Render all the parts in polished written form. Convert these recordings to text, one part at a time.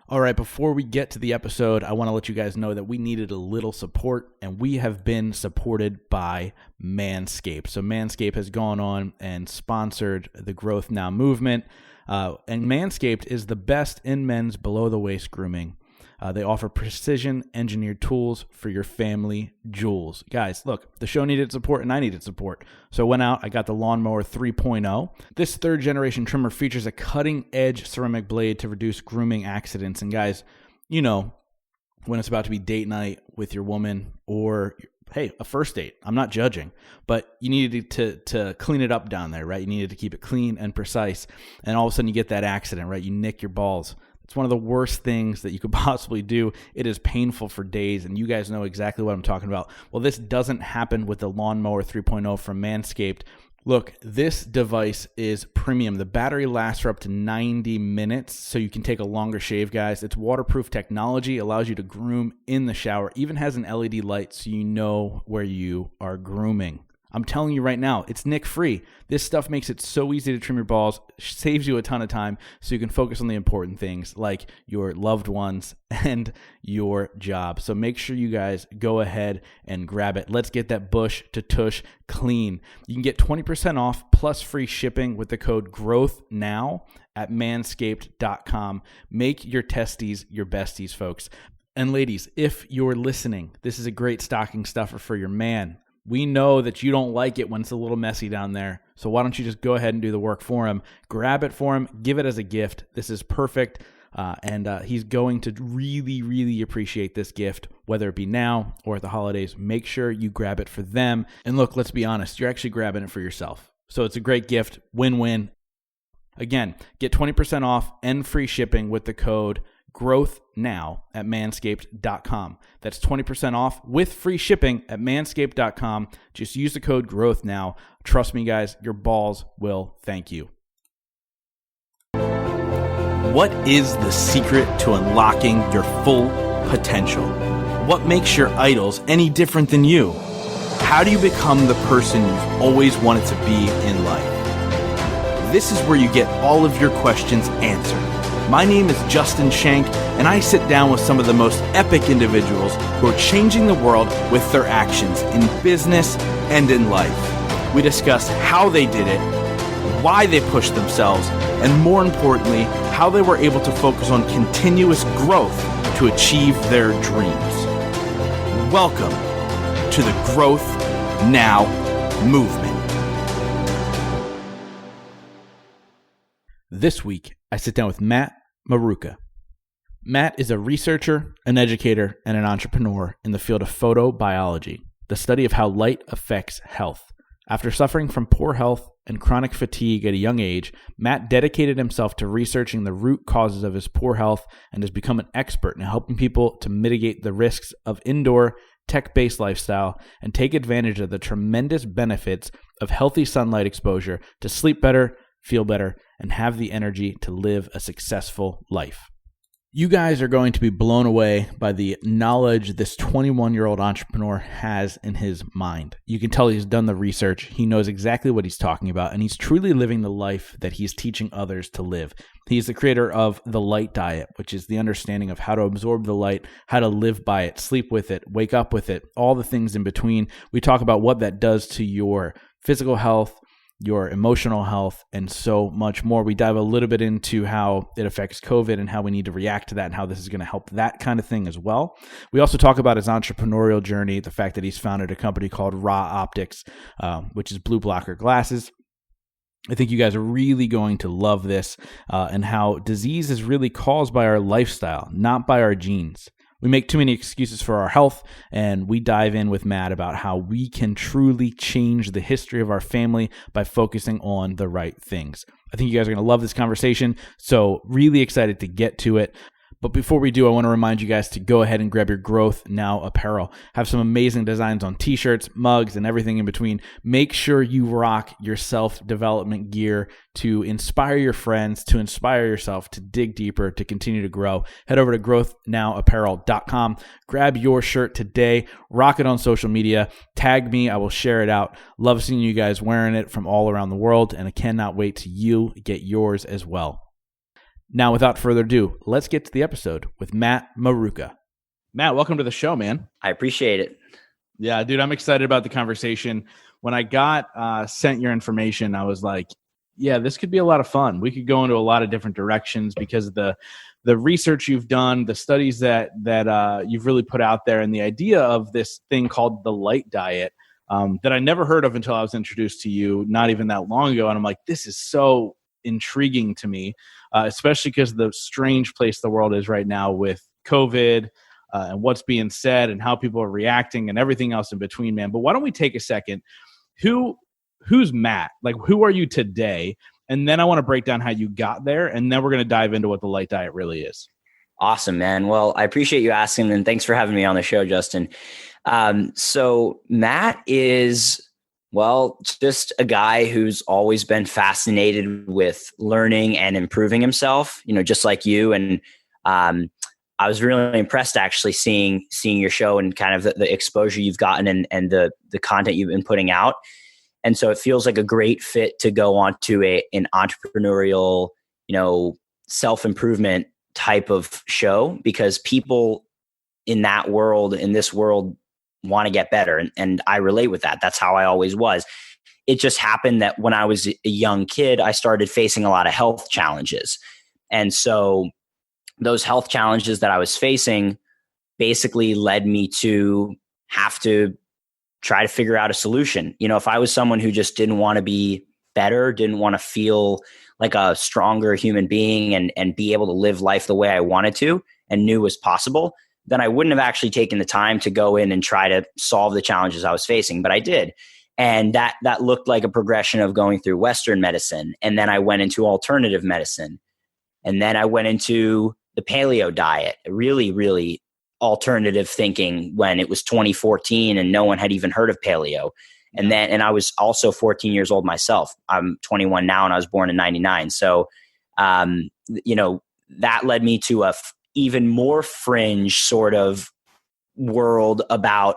All right, before we get to the episode, I want to let you guys know that we needed a little support, and we have been supported by Manscaped. So Manscaped has gone on and sponsored the Growth Now movement, and Manscaped is the best in men's below-the-waist grooming. They offer precision-engineered tools for your family jewels. Guys, look, the show needed support and I needed support. So I went out, I got the Lawnmower 3.0. This third-generation trimmer features a cutting-edge ceramic blade to reduce grooming accidents. And guys, you know, when it's about to be date night with your woman or, hey, a first date, I'm not judging, but you needed to clean it up down there, right? You needed to keep it clean and precise. And all of a sudden you get that accident, right? You nick your balls. It's one of the worst things that you could possibly do. It is painful for days, and you guys know exactly what I'm talking about. Well, this doesn't happen with the Lawnmower 3.0 from Manscaped. Look, this device is premium. The battery lasts for up to 90 minutes, so you can take a longer shave, guys. It's waterproof technology, allows you to groom in the shower, even has an LED light so you know where you are grooming. I'm telling you right now, it's nick-free. This stuff makes it so easy to trim your balls, saves you a ton of time so you can focus on the important things like your loved ones and your job. So make sure you guys go ahead and grab it. Let's get that bush to tush clean. You can get 20% off plus free shipping with the code GROWTHNOW at manscaped.com. Make your testes your besties, folks. And ladies, if you're listening, this is a great stocking stuffer for your man. We know that you don't like it when it's a little messy down there, so why don't you just go ahead and do the work for him? Grab it for him, give it as a gift. This is perfect, and he's going to really, really appreciate this gift, whether it be now or at the holidays. Make sure you grab it for them. And look, let's be honest, you're actually grabbing it for yourself. So it's a great gift, win-win. Again, get 20% off and free shipping with the code GROWTHNOW at manscaped.com. That's 20% off with free shipping at manscaped.com. Just use the code GROWTHNOW. Trust me, guys, your balls will thank you. What is the secret to unlocking your full potential? What makes your idols any different than you? How do you become the person you've always wanted to be in life? This is where you get all of your questions answered. My name is Justin Shank, and I sit down with some of the most epic individuals who are changing the world with their actions in business and in life. We discuss how they did it, why they pushed themselves, and more importantly, how they were able to focus on continuous growth to achieve their dreams. Welcome to the Growth Now movement. This week, I sit down with Matt Maruca. Matt is a researcher, an educator, and an entrepreneur in the field of photobiology, the study of how light affects health. After suffering from poor health and chronic fatigue at a young age, Matt dedicated himself to researching the root causes of his poor health and has become an expert in helping people to mitigate the risks of indoor, tech-based lifestyle and take advantage of the tremendous benefits of healthy sunlight exposure to sleep better, feel better, and have the energy to live a successful life. You guys are going to be blown away by the knowledge this 21-year-old entrepreneur has in his mind. You can tell he's done the research, he knows exactly what he's talking about, and he's truly living the life that he's teaching others to live. He's the creator of the Light Diet, which is the understanding of how to absorb the light, how to live by it, sleep with it, wake up with it, all the things in between. We talk about what that does to your physical health, your emotional health, and so much more. We dive a little bit into how it affects COVID and how we need to react to that and how this is going to help that kind of thing as well. We also talk about his entrepreneurial journey, the fact that he's founded a company called Raw Optics, which is blue blocker glasses. I think you guys are really going to love this and how disease is really caused by our lifestyle, not by our genes. We make too many excuses for our health, and we dive in with Matt about how we can truly change the history of our family by focusing on the right things. I think you guys are going to love this conversation, so really excited to get to it. But before we do, I want to remind you guys to go ahead and grab your Growth Now apparel. Have some amazing designs on t-shirts, mugs, and everything in between. Make sure you rock your self-development gear to inspire your friends, to inspire yourself, to dig deeper, to continue to grow. Head over to growthnowapparel.com. Grab your shirt today. Rock it on social media. Tag me. I will share it out. Love seeing you guys wearing it from all around the world, and I cannot wait till you get yours as well. Now, without further ado, let's get to the episode with Matt Maruca. Matt, welcome to the show, man. I appreciate it. Yeah, dude, I'm excited about the conversation. When I got sent your information, I was like, yeah, this could be a lot of fun. We could go into a lot of different directions because of the research you've done, the studies that you've really put out there, and the idea of this thing called the light diet that I never heard of until I was introduced to you not even that long ago. And I'm like, this is so intriguing to me, especially because the strange place the world is right now with COVID and what's being said and how people are reacting and everything else in between, man. But why don't we take a second? Who's Matt? Like, who are you today? And then I want to break down how you got there, and then we're going to dive into what the light diet really is. Awesome, man. Well, I appreciate you asking, and thanks for having me on the show, Justin. So Matt is, well, just a guy who's always been fascinated with learning and improving himself, just like you. And I was really impressed actually seeing your show and kind of the exposure you've gotten and the content you've been putting out. And so it feels like a great fit to go on to an entrepreneurial, self-improvement type of show, because people in this world want to get better. And I relate with that. That's how I always was. It just happened that when I was a young kid, I started facing a lot of health challenges. And so those health challenges that I was facing basically led me to have to try to figure out a solution. If I was someone who just didn't want to be better, didn't want to feel like a stronger human being and be able to live life the way I wanted to and knew was possible, then I wouldn't have actually taken the time to go in and try to solve the challenges I was facing. But I did. And that looked like a progression of going through Western medicine. And then I went into alternative medicine. And then I went into the paleo diet, really, really alternative thinking when it was 2014 and no one had even heard of paleo. And I was also 14 years old myself. I'm 21 now and I was born in 99. So, that led me to a even more fringe sort of world about,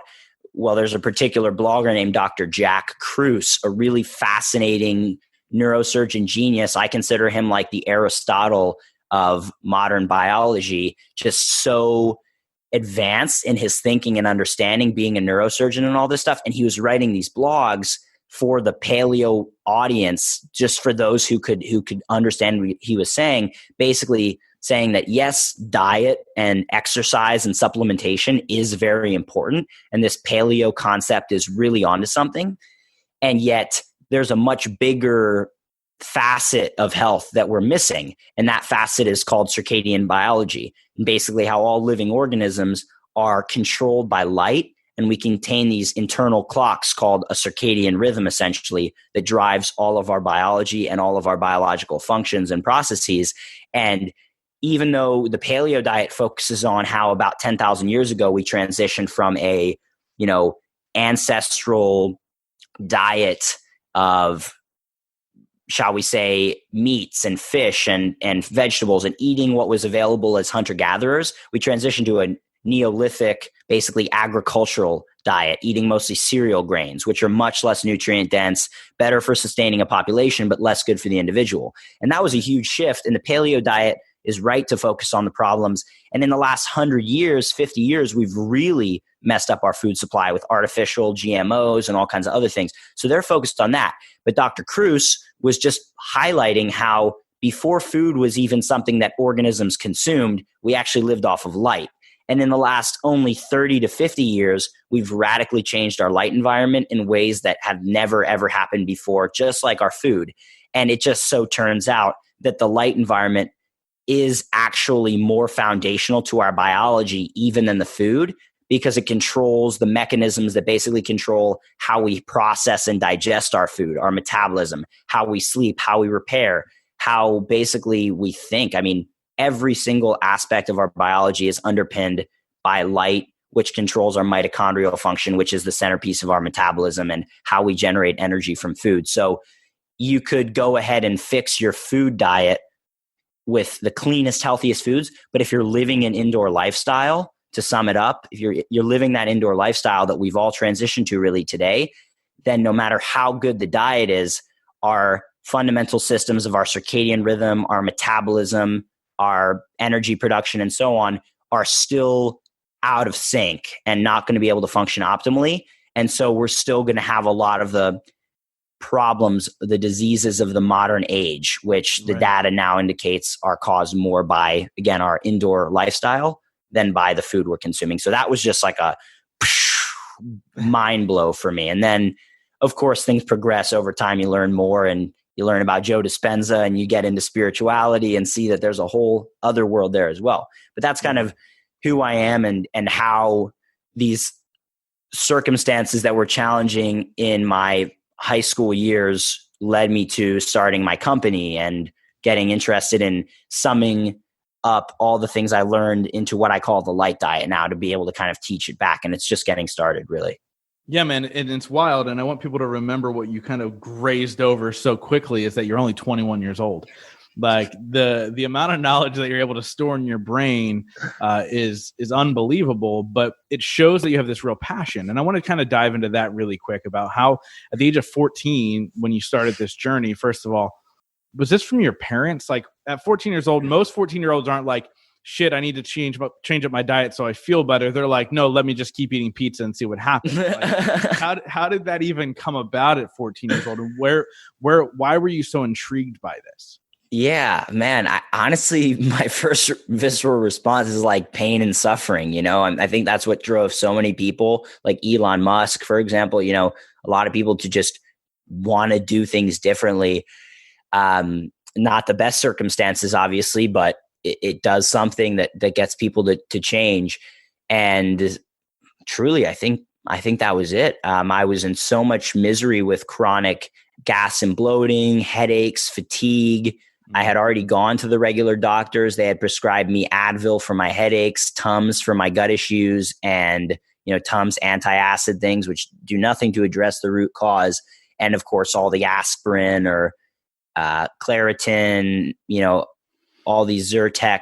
well, there's a particular blogger named Dr. Jack Kruse, a really fascinating neurosurgeon genius. I consider him like the Aristotle of modern biology, just so advanced in his thinking and understanding, being a neurosurgeon and all this stuff. And he was writing these blogs for the paleo audience, just for those who could understand what he was saying, basically saying that yes, diet and exercise and supplementation is very important. And this paleo concept is really onto something. And yet there's a much bigger facet of health that we're missing. And that facet is called circadian biology. And basically how all living organisms are controlled by light. And we contain these internal clocks called a circadian rhythm, essentially, that drives all of our biology and all of our biological functions and processes. And even though the paleo diet focuses on how about 10,000 years ago, we transitioned from a, ancestral diet of, shall we say, meats and fish and vegetables and eating what was available as hunter-gatherers, we transitioned to a Neolithic, basically agricultural diet, eating mostly cereal grains, which are much less nutrient dense, better for sustaining a population, but less good for the individual. And that was a huge shift. And the paleo diet is right to focus on the problems. And in the last 100 years, 50 years, we've really messed up our food supply with artificial GMOs and all kinds of other things. So they're focused on that. But Dr. Kruse was just highlighting how before food was even something that organisms consumed, we actually lived off of light. And in the last only 30 to 50 years, we've radically changed our light environment in ways that have never, ever happened before, just like our food. And it just so turns out that the light environment is actually more foundational to our biology even than the food, because it controls the mechanisms that basically control how we process and digest our food, our metabolism, how we sleep, how we repair, how basically we think. I mean, every single aspect of our biology is underpinned by light, which controls our mitochondrial function, which is the centerpiece of our metabolism and how we generate energy from food. So you could go ahead and fix your food diet with the cleanest, healthiest foods. But if you're living an indoor lifestyle, to sum it up, if you're living that indoor lifestyle that we've all transitioned to really today, then no matter how good the diet is, our fundamental systems of our circadian rhythm, our metabolism, our energy production and so on are still out of sync and not going to be able to function optimally. And so we're still going to have a lot of the problems, the diseases of the modern age, which the data now indicates are caused more by, again, our indoor lifestyle than by the food we're consuming. So that was just like a mind blow for me. And then, of course, things progress over time. You learn more, and you learn about Joe Dispenza, and you get into spirituality and see that there's a whole other world there as well. But that's kind of who I am, and how these circumstances that were challenging in my high school years led me to starting my company and getting interested in summing up all the things I learned into what I call the light diet now, to be able to kind of teach it back. And it's just getting started, really. Yeah, man. And it's wild. And I want people to remember what you kind of grazed over so quickly is that you're only 21 years old. Like the amount of knowledge that you're able to store in your brain is unbelievable, but it shows that you have this real passion. And I want to kind of dive into that really quick about how at the age of 14, when you started this journey, first of all, was this from your parents? Like at 14 years old, most 14-year-olds aren't like, shit, I need to change up my diet so I feel better. They're like, no, let me just keep eating pizza and see what happens. Like, how did that even come about at 14 years old? And why were you so intrigued by this? Yeah, man. Honestly, my first visceral response is like pain and suffering, and I think that's what drove so many people, like Elon Musk, for example, a lot of people to just want to do things differently. Not the best circumstances, obviously, but it does something that gets people to change. And truly, I think that was it. I was in so much misery with chronic gas and bloating, headaches, fatigue. I had already gone to the regular doctors. They had prescribed me Advil for my headaches, Tums for my gut issues, and Tums antacid things, which do nothing to address the root cause. And of course, all the aspirin or Claritin, all these Zyrtec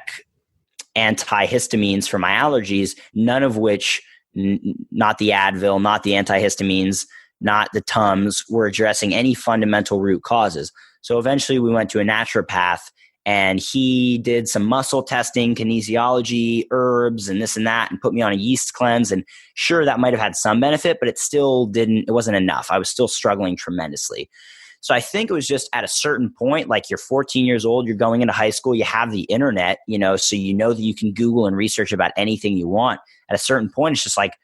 antihistamines for my allergies, none of which, not the Advil, not the antihistamines, not the Tums, were addressing any fundamental root causes. So eventually we went to a naturopath, and he did some muscle testing, kinesiology, herbs, and this and that, and put me on a yeast cleanse. And sure, that might have had some benefit, but it wasn't enough. I was still struggling tremendously. So I think it was just at a certain point, like you're 14 years old, you're going into high school, you have the internet, so that you can Google and research about anything you want. At a certain point, it's just like,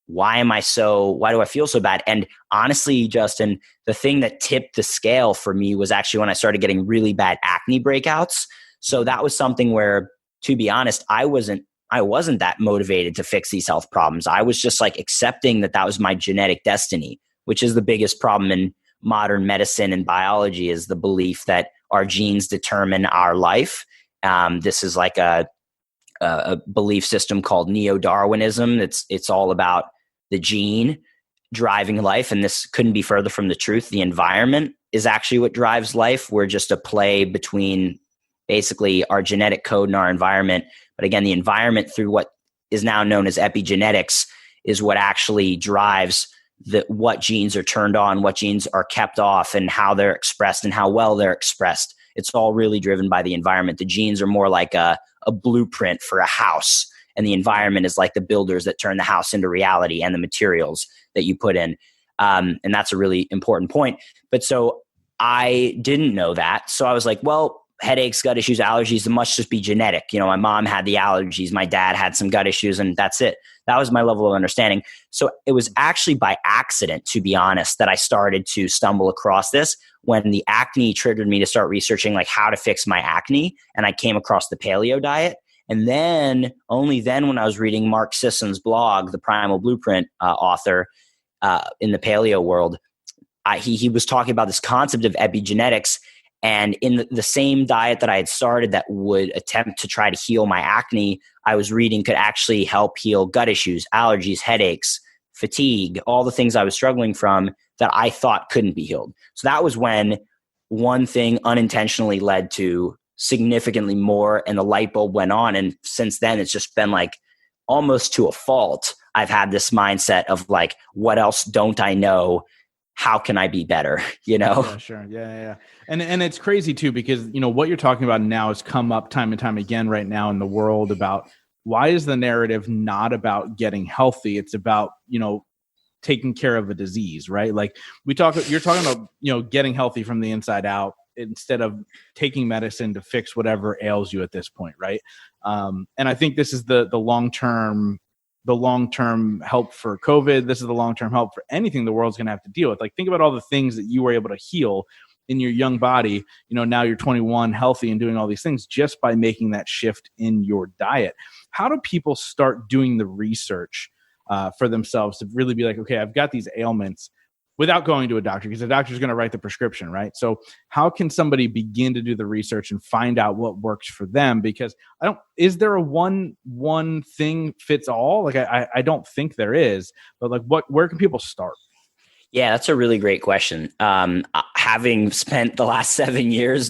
why do I feel so bad? And honestly, Justin, the thing that tipped the scale for me was actually when I started getting really bad acne breakouts. So that was something where, to be honest, I wasn't that motivated to fix these health problems. I was just like accepting that was my genetic destiny, which is the biggest problem in modern medicine and biology, is the belief that our genes determine our life. This is like a belief system called neo-Darwinism. It's all about the gene driving life, and this couldn't be further from the truth. The environment is actually what drives life. We're just a play between basically our genetic code and our environment. But again, the environment, through what is now known as epigenetics, is what actually drives what genes are turned on, what genes are kept off, and how they're expressed and how well they're expressed. It's all really driven by the environment. The genes are more like a blueprint for a house, and the environment is like the builders that turn the house into reality and the materials that you put in. And that's a really important point. But so I didn't know that. So I was like, well, headaches, gut issues, allergies, it must just be genetic. My mom had the allergies, my dad had some gut issues, and that's it. That was my level of understanding. So it was actually by accident, to be honest, that I started to stumble across this, when the acne triggered me to start researching like how to fix my acne. And I came across the paleo diet. And then, only then, when I was reading Mark Sisson's blog, the Primal Blueprint author in the paleo world, he was talking about this concept of epigenetics. And in the same diet that I had started that would attempt to try to heal my acne, I was reading could actually help heal gut issues, allergies, headaches, fatigue, all the things I was struggling from that I thought couldn't be healed. So that was when one thing unintentionally led to significantly more, and the light bulb went on. And since then, it's just been like almost to a fault. I've had this mindset of like, what else don't I know? how can I be better? You know? Yeah, sure. Yeah. And it's crazy too, because, what you're talking about now has come up time and time again right now in the world about why is the narrative not about getting healthy? It's about, taking care of a disease, right? Like you're talking about, getting healthy from the inside out instead of taking medicine to fix whatever ails you at this point. Right. And I think this is the long-term help for COVID. This is the long-term help for anything the world's going to have to deal with. Like, think about all the things that you were able to heal in your young body. Now you're 21, healthy, and doing all these things just by making that shift in your diet. How do people start doing the research for themselves to really be like, okay, I've got these ailments, without going to a doctor, because the doctor is going to write the prescription, right? So how can somebody begin to do the research and find out what works for them? Because is there a one thing fits all? Like, I don't think there is, but like, where can people start? Yeah, that's a really great question. Having spent the last 7 years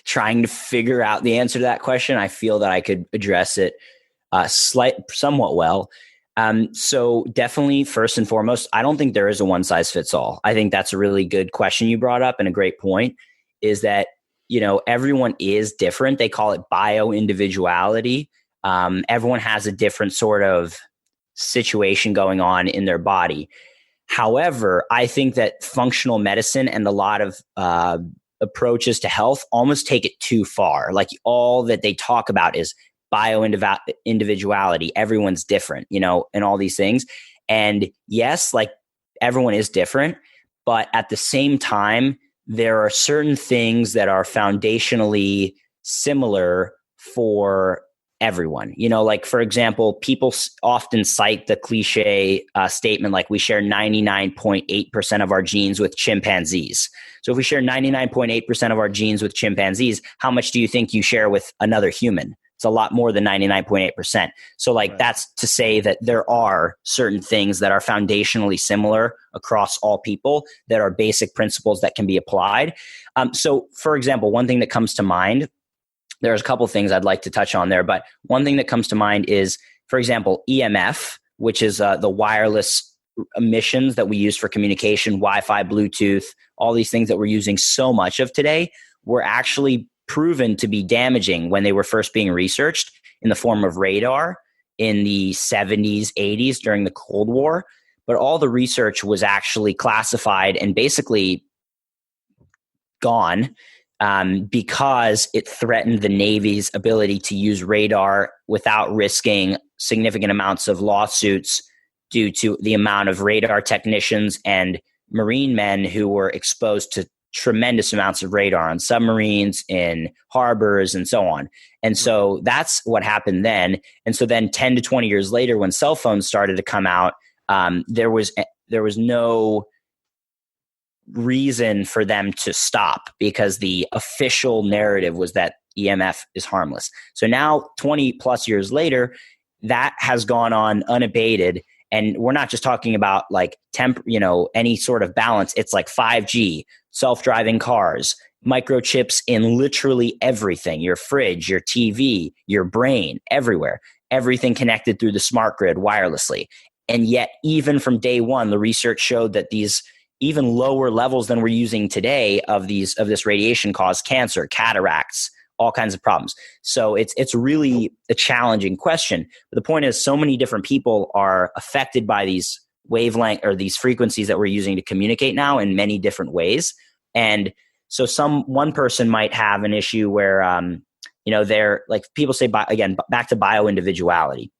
trying to figure out the answer to that question, I feel that I could address it somewhat well. So definitely, first and foremost, I don't think there is a one size fits all. I think that's a really good question you brought up, and a great point is that, everyone is different. They call it bio-individuality. Everyone has a different sort of situation going on in their body. However, I think that functional medicine and a lot of approaches to health almost take it too far. Like, all that they talk about is bio-individuality. Everyone's different, and all these things. And yes, like, everyone is different, but at the same time, there are certain things that are foundationally similar for everyone. Like, for example, people often cite the cliche statement, like, we share 99.8% of our genes with chimpanzees. So if we share 99.8% of our genes with chimpanzees, how much do you think you share with another human? It's a lot more than 99.8%. So like, right. That's to say that there are certain things that are foundationally similar across all people, that are basic principles that can be applied. So for example, one thing that comes to mind, there's a couple things I'd like to touch on there, but one thing that comes to mind is, for example, EMF, which is the wireless emissions that we use for communication, Wi-Fi, Bluetooth, all these things that we're using so much of today, were actually proven to be damaging when they were first being researched in the form of radar in the 70s, 80s during the Cold War. But all the research was actually classified and basically gone because it threatened the Navy's ability to use radar without risking significant amounts of lawsuits due to the amount of radar technicians and Marine men who were exposed to tremendous amounts of radar on submarines, in harbors, and so on. And so that's what happened then. And so then 10 to 20 years later, when cell phones started to come out, there was no reason for them to stop, because the official narrative was that EMF is harmless. So now 20 plus years later, that has gone on unabated. And we're not just talking about like any sort of balance. It's like 5G, self-driving cars, microchips in literally everything, your fridge, your TV, your brain, everywhere, everything connected through the smart grid wirelessly. And yet, even from day one, the research showed that these even lower levels than we're using today of this radiation cause cancer, cataracts, all kinds of problems. So it's really a challenging question. But the point is, so many different people are affected by these wavelength or these frequencies that we're using to communicate now in many different ways. And so one person might have an issue where, they're like, people say, again, back to bio-individuality.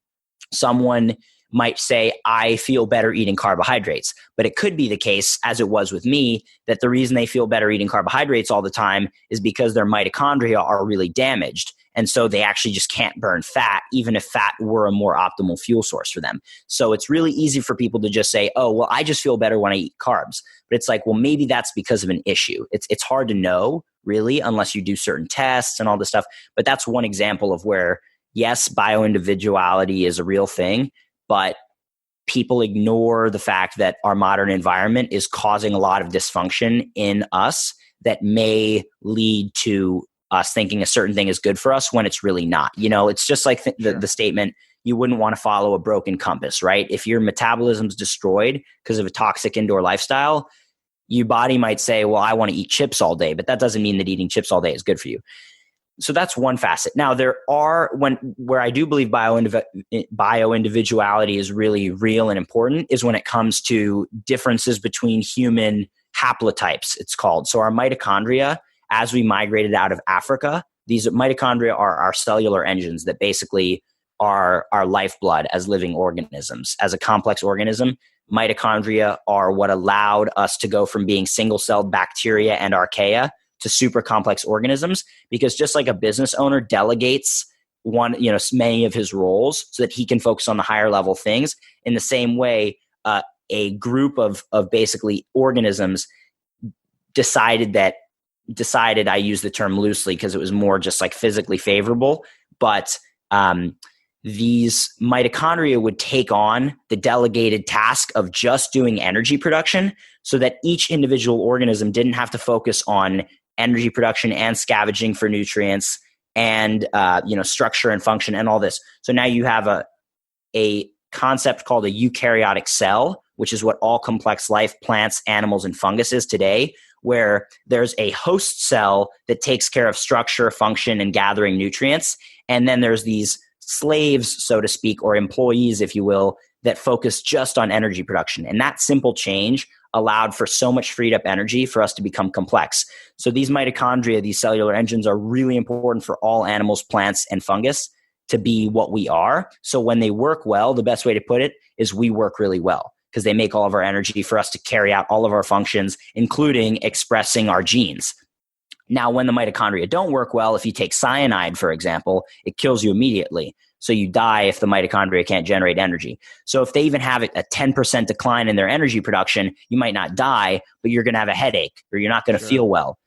Someone might say, I feel better eating carbohydrates. But it could be the case, as it was with me, that the reason they feel better eating carbohydrates all the time is because their mitochondria are really damaged. And so they actually just can't burn fat, even if fat were a more optimal fuel source for them. So it's really easy for people to just say, oh, well, I just feel better when I eat carbs. But it's like, well, maybe that's because of an issue. It's hard to know, really, unless you do certain tests and all this stuff. But that's one example of where, yes, bio-individuality is a real thing, but people ignore the fact that our modern environment is causing a lot of dysfunction in us that may lead to us thinking a certain thing is good for us when it's really not. It's just like the statement, you wouldn't want to follow a broken compass, right? If your metabolism's destroyed because of a toxic indoor lifestyle, your body might say, well, I want to eat chips all day, but that doesn't mean that eating chips all day is good for you. So that's one facet. Now, there are where I do believe bio-individuality is really real and important is when it comes to differences between human haplotypes, it's called. So our mitochondria, as we migrated out of Africa, these mitochondria are our cellular engines that basically are our lifeblood as living organisms. As a complex organism, mitochondria are what allowed us to go from being single-celled bacteria and archaea to super complex organisms, because just like a business owner delegates many of his roles so that he can focus on the higher level things, in the same way, a group of basically organisms decided, I use the term loosely because it was more just like physically favorable, but these mitochondria would take on the delegated task of just doing energy production, so that each individual organism didn't have to focus on energy production and scavenging for nutrients and structure and function and all this. So now you have a concept called a eukaryotic cell, which is what all complex life, plants, animals, and fungus is today, where there's a host cell that takes care of structure, function, and gathering nutrients. And then there's these slaves, so to speak, or employees, if you will, that focus just on energy production. And that simple change allowed for so much freed up energy for us to become complex. So these mitochondria, these cellular engines, are really important for all animals, plants, and fungus to be what we are. So when they work well, the best way to put it is we work really well, because they make all of our energy for us to carry out all of our functions, including expressing our genes. Now, when the mitochondria don't work well, if you take cyanide, for example, it kills you immediately. So you die if the mitochondria can't generate energy. So if they even have a 10% decline in their energy production, you might not die, but you're going to have a headache, or you're not going to feel well.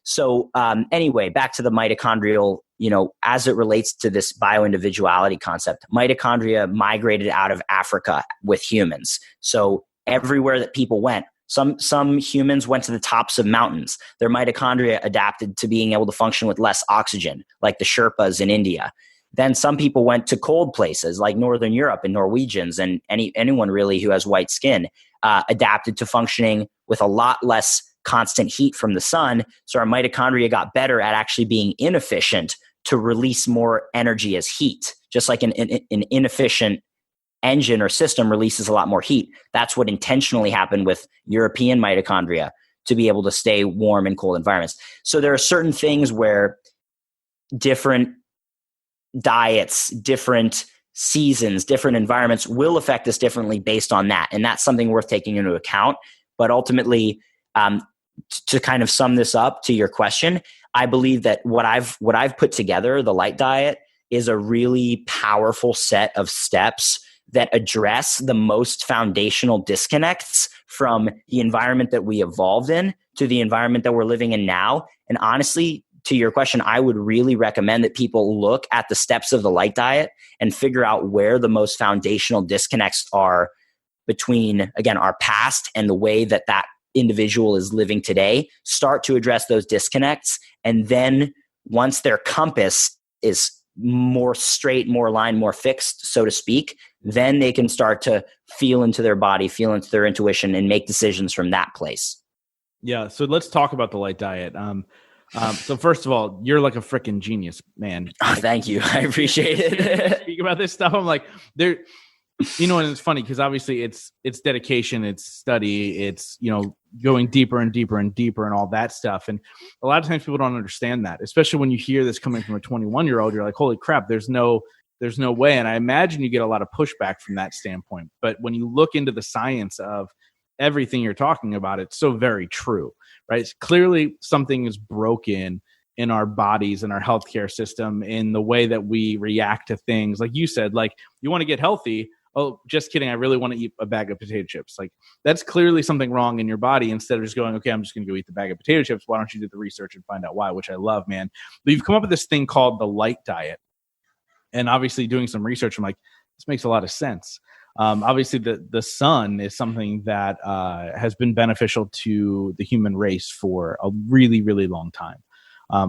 So anyway, back to the mitochondrial, as it relates to this bioindividuality concept, mitochondria migrated out of Africa with humans. So everywhere that people went, some humans went to the tops of mountains. Their mitochondria adapted to being able to function with less oxygen, like the Sherpas in India. Then some people went to cold places like Northern Europe, and Norwegians and anyone really who has white skin adapted to functioning with a lot less constant heat from the sun. So our mitochondria got better at actually being inefficient to release more energy as heat, just like an inefficient engine or system releases a lot more heat. That's what intentionally happened with European mitochondria to be able to stay warm in cold environments. So there are certain things where different diets, different seasons, different environments will affect us differently based on that. And that's something worth taking into account. But ultimately, to kind of sum this up to your question, I believe that what I've put together, the light diet, is a really powerful set of steps that address the most foundational disconnects from the environment that we evolved in to the environment that we're living in now. And honestly, to your question, I would really recommend that people look at the steps of the light diet and figure out where the most foundational disconnects are between, again, our past and the way that individual is living today. Start to address those disconnects. And then once their compass is more straight, more aligned, more fixed, so to speak, then they can start to feel into their body, feel into their intuition, and make decisions from that place. Yeah. So let's talk about the light diet. So first of all, you're like a freaking genius, man. Oh, thank you. I appreciate it. Speak about this stuff. I'm like, and it's funny because obviously it's dedication, it's study, it's, going deeper and deeper and deeper and all that stuff. And a lot of times people don't understand that, especially when you hear this coming from a 21-year-old, you're like, holy crap, there's no way. And I imagine you get a lot of pushback from that standpoint. But when you look into the science of everything you're talking about, it's so very true, right? It's clearly something is broken in our bodies and our healthcare system, in the way that we react to things. Like you said, like, you want to get healthy. Oh, just kidding. I really want to eat a bag of potato chips. Like, that's clearly something wrong in your body. Instead of just going, okay, I'm just going to go eat the bag of potato chips. Why don't you do the research and find out why, which I love, man. But you've come up with this thing called the light diet. And obviously doing some research, I'm like, this makes a lot of sense. Obviously the sun is something that has been beneficial to the human race for a really, really long time.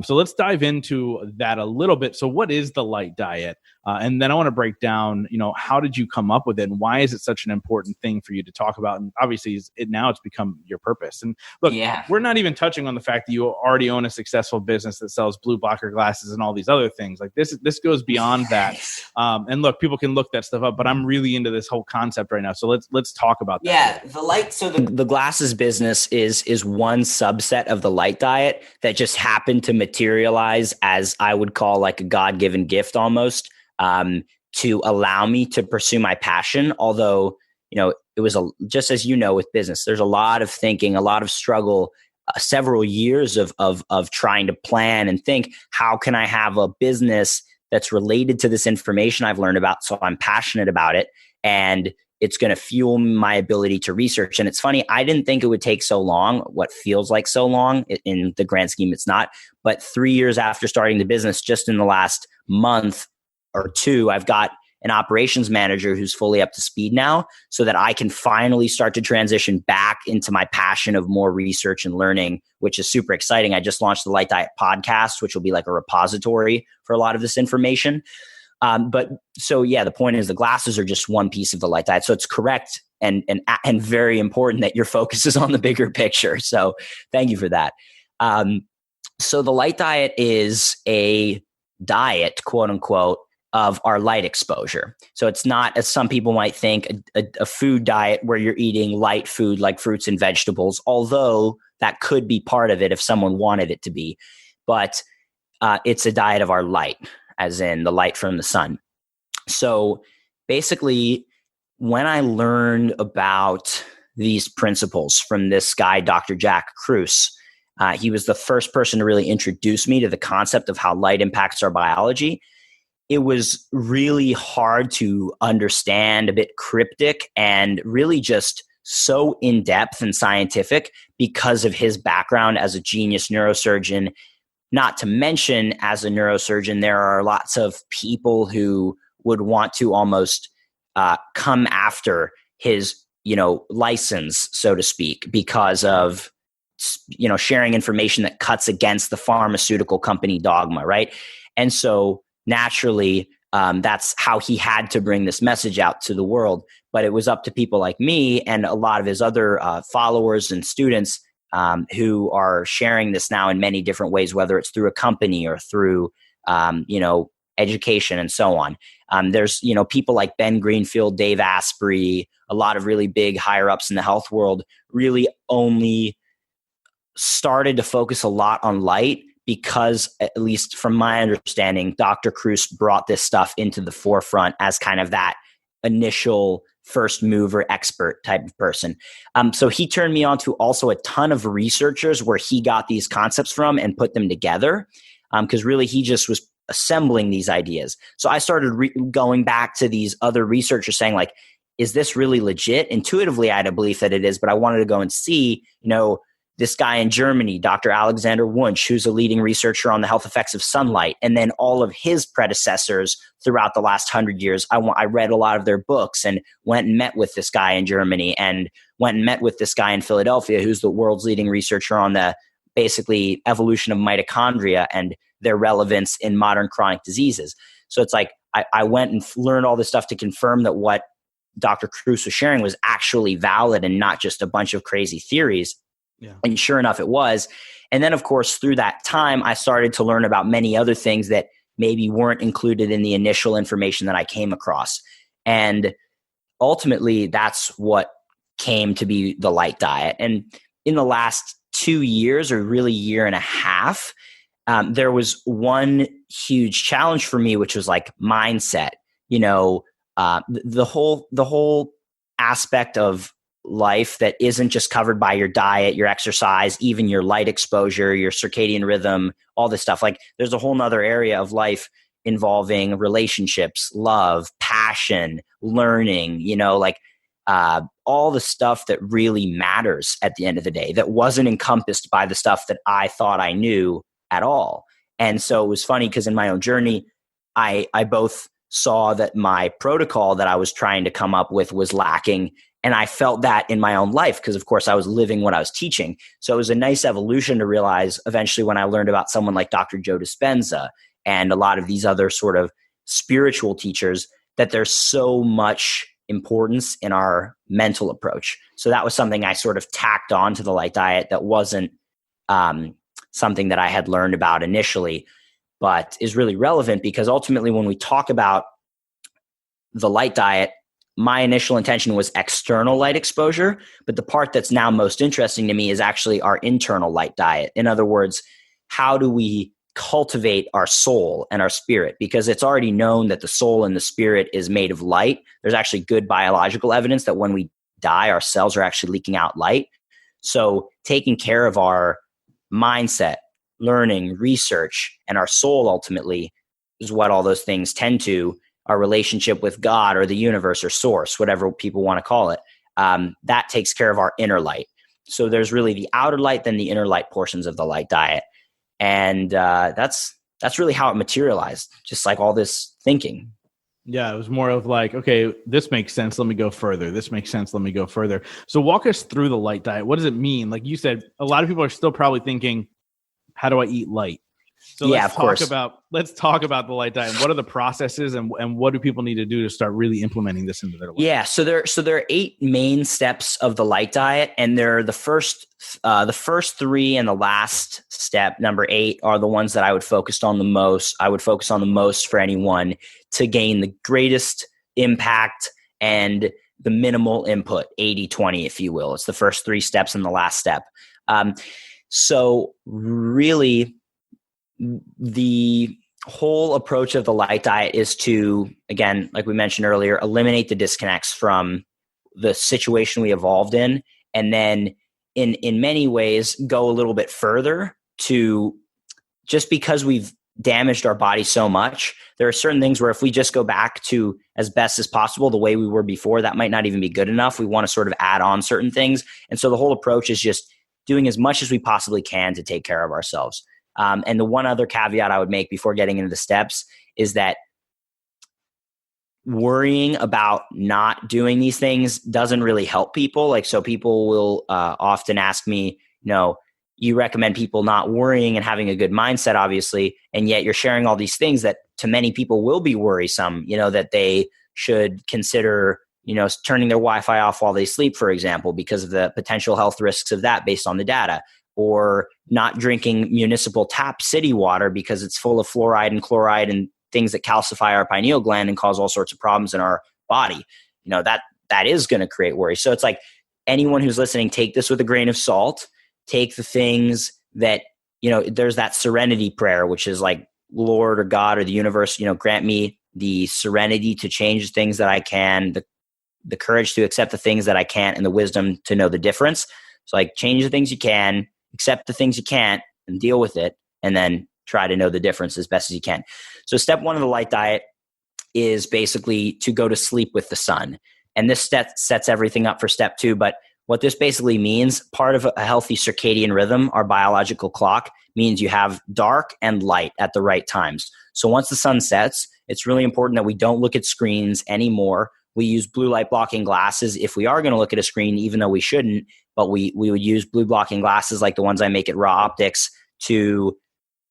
So let's dive into that a little bit. So what is the light diet? And then I want to break down, how did you come up with it and why is it such an important thing for you to talk about? And obviously now it's become your purpose. And look, we're not even touching on the fact that you already own a successful business that sells blue blocker glasses and all these other things. Like this goes beyond that. And look, people can look that stuff up, but I'm really into this whole concept right now. So let's talk about that. Yeah, so the glasses business is one subset of the light diet that just happened to materialize as I would call like a God-given gift almost, to allow me to pursue my passion. Although, it was just as with business, there's a lot of thinking, a lot of struggle, several years of trying to plan and think, how can I have a business that's related to this information I've learned about, so I'm passionate about it, and it's going to fuel my ability to research. And it's funny, I didn't think it would take so long, what feels like so long. In the grand scheme, it's not. But 3 years after starting the business, just in the last month or two, I've got an operations manager who's fully up to speed now, so that I can finally start to transition back into my passion of more research and learning, which is super exciting. I just launched the Light Diet podcast, which will be like a repository for a lot of this information. The point is the glasses are just one piece of the light diet. So it's correct and very important that your focus is on the bigger picture. So thank you for that. So the light diet is a diet, quote unquote, of our light exposure. So it's not, as some people might think, a food diet where you're eating light food like fruits and vegetables, although that could be part of it if someone wanted it to be. But it's a diet of our light, as in the light from the sun. So basically, when I learned about these principles from this guy, Dr. Jack Kruse, he was the first person to really introduce me to the concept of how light impacts our biology. It was really hard to understand, a bit cryptic, and really just so in-depth and scientific because of his background as a genius neurosurgeon. Not to mention, as a neurosurgeon, there are lots of people who would want to almost come after his, license, so to speak, because of, sharing information that cuts against the pharmaceutical company dogma, right? And so naturally, that's how he had to bring this message out to the world. But it was up to people like me and a lot of his other followers and students who are sharing this now in many different ways, whether it's through a company or through, education and so on. There's, people like Ben Greenfield, Dave Asprey, a lot of really big higher ups in the health world really only started to focus a lot on light because, at least from my understanding, Dr. Kruse brought this stuff into the forefront as kind of that initial first mover expert type of person. So he turned me on to also a ton of researchers where he got these concepts from and put them together, because really he just was assembling these ideas. So I started going back to these other researchers saying, like, is this really legit? Intuitively, I had a belief that it is, but I wanted to go and see, this guy in Germany, Dr. Alexander Wunsch, who's a leading researcher on the health effects of sunlight, and then all of his predecessors throughout the last 100 years. I read a lot of their books and went and met with this guy in Germany and went and met with this guy in Philadelphia, who's the world's leading researcher on the basically evolution of mitochondria and their relevance in modern chronic diseases. So it's like I went and learned all this stuff to confirm that what Dr. Kruse was sharing was actually valid and not just a bunch of crazy theories. Yeah. And sure enough, it was. And then, of course, through that time, I started to learn about many other things that maybe weren't included in the initial information that I came across. And ultimately, that's what came to be the light diet. And in the last 2 years, or really year and a half, there was one huge challenge for me, which was like mindset. The whole aspect of life that isn't just covered by your diet, your exercise, even your light exposure, your circadian rhythm, all this stuff. Like, there's a whole nother area of life involving relationships, love, passion, learning, all the stuff that really matters at the end of the day that wasn't encompassed by the stuff that I thought I knew at all. And so it was funny because in my own journey, I both saw that my protocol that I was trying to come up with was lacking. And I felt that in my own life because, of course, I was living what I was teaching. So it was a nice evolution to realize eventually when I learned about someone like Dr. Joe Dispenza and a lot of these other sort of spiritual teachers that there's so much importance in our mental approach. So that was something I sort of tacked on to the light diet that wasn't something that I had learned about initially, but is really relevant because ultimately when we talk about the light diet, my initial intention was external light exposure, but the part that's now most interesting to me is actually our internal light diet. In other words, how do we cultivate our soul and our spirit? Because it's already known that the soul and the spirit is made of light. There's actually good biological evidence that when we die, our cells are actually leaking out light. So taking care of our mindset, learning, research, and our soul ultimately is what all those things tend to, our relationship with God or the universe or source, whatever people want to call it, that takes care of our inner light. So there's really the outer light, then the inner light portions of the light diet. And that's really how it materialized, just like all this thinking. Yeah, it was more of like, okay, this makes sense. Let me go further. This makes sense. Let me go further. So walk us through the light diet. What does it mean? Like you said, a lot of people are still probably thinking, how do I eat light? So let's talk about the light diet. What are the processes and what do people need to do to start really implementing this into their life? Yeah. So there are 8 main steps of the light diet, and they're the first 3 and the last step, number 8, are the ones that I would focus on the most for anyone to gain the greatest impact and the minimal input, 80-20, if you will. It's the first 3 steps and the last step. So really, the whole approach of the light diet is to, again, like we mentioned earlier, eliminate the disconnects from the situation we evolved in, and then in many ways go a little bit further to, just because we've damaged our body so much, there are certain things where if we just go back to as best as possible the way we were before, that might not even be good enough. We want to sort of add on certain things. And so the whole approach is just doing as much as we possibly can to take care of ourselves. And the one other caveat I would make before getting into the steps is that worrying about not doing these things doesn't really help people. Like, so people will often ask me, you recommend people not worrying and having a good mindset, obviously, and yet you're sharing all these things that to many people will be worrisome, that they should consider, turning their Wi-Fi off while they sleep, for example, because of the potential health risks of that based on the data, or not drinking municipal tap city water because it's full of fluoride and chloride and things that calcify our pineal gland and cause all sorts of problems in our body. That is going to create worry. So it's like, anyone who's listening, take this with a grain of salt. Take the things that, there's that Serenity Prayer, which is like, Lord or God or the universe, grant me the serenity to change the things that I can, the courage to accept the things that I can't, and the wisdom to know the difference. So like, change the things you can, accept the things you can't, and deal with it, and then try to know the difference as best as you can. So step 1 of the light diet is basically to go to sleep with the sun. And this sets everything up for step 2. But what this basically means, part of a healthy circadian rhythm, our biological clock, means you have dark and light at the right times. So once the sun sets, it's really important that we don't look at screens anymore. We use blue light blocking glasses if we are going to look at a screen, even though we shouldn't, but we would use blue blocking glasses like the ones I make at Raw Optics to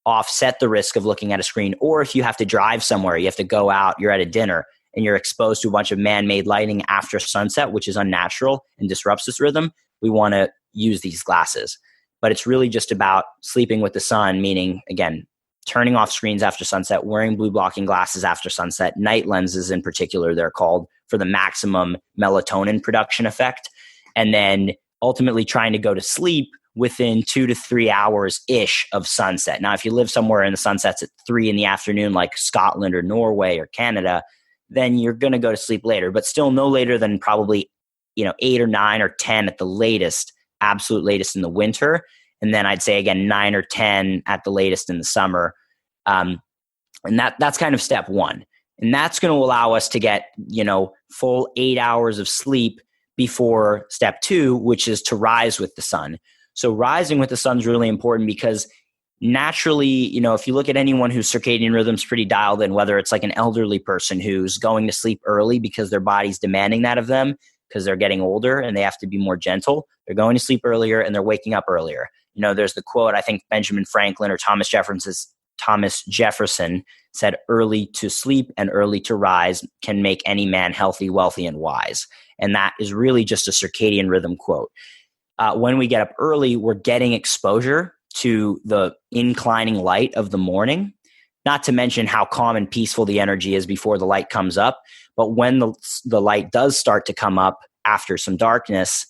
offset the risk of looking at a screen. Or if you have to drive somewhere, you have to go out, you're at a dinner, and you're exposed to a bunch of man-made lighting after sunset, which is unnatural and disrupts this rhythm, we want to use these glasses. But it's really just about sleeping with the sun, meaning, again, turning off screens after sunset, wearing blue blocking glasses after sunset, night lenses in particular, they're called, for the maximum melatonin production effect. And then ultimately trying to go to sleep within 2 to 3 hours-ish of sunset. Now, if you live somewhere and the sun sets at 3 in the afternoon, like Scotland or Norway or Canada, then you're going to go to sleep later, but still no later than probably 8 or 9 or 10 at the latest, absolute latest in the winter. And then I'd say, again, 9 or 10 at the latest in the summer. And that's kind of step 1. And that's going to allow us to get, full 8 hours of sleep before step 2, which is to rise with the sun. So rising with the sun is really important because naturally, if you look at anyone whose circadian rhythm's pretty dialed in, whether it's like an elderly person who's going to sleep early because their body's demanding that of them because they're getting older and they have to be more gentle, they're going to sleep earlier and they're waking up earlier. There's the quote, I think Benjamin Franklin or Thomas Jefferson said early to sleep and early to rise can make any man healthy, wealthy, and wise. And that is really just a circadian rhythm quote. When we get up early, we're getting exposure to the inclining light of the morning, not to mention how calm and peaceful the energy is before the light comes up. But when the light does start to come up after some darkness,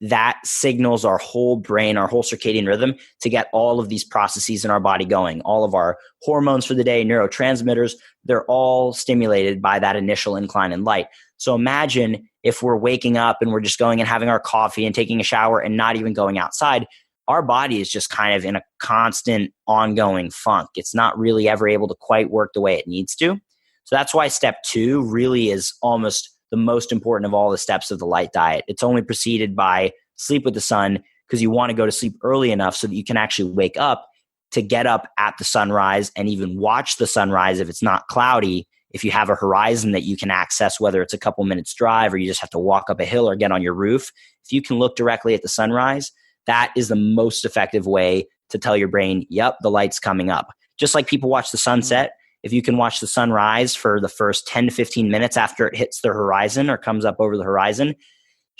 that signals our whole brain, our whole circadian rhythm to get all of these processes in our body going. All of our hormones for the day, neurotransmitters, they're all stimulated by that initial incline in light. So imagine if we're waking up and we're just going and having our coffee and taking a shower and not even going outside. Our body is just kind of in a constant ongoing funk. It's not really ever able to quite work the way it needs to. So that's why step 2 really is almost the most important of all the steps of the light diet. It's only preceded by sleep with the sun, because you want to go to sleep early enough so that you can actually wake up to get up at the sunrise and even watch the sunrise if it's not cloudy. If you have a horizon that you can access, whether it's a couple minutes drive or you just have to walk up a hill or get on your roof, if you can look directly at the sunrise, that is the most effective way to tell your brain, yep, the light's coming up. Just like people watch the sunset, if you can watch the sunrise for the first 10 to 15 minutes after it hits the horizon or comes up over the horizon,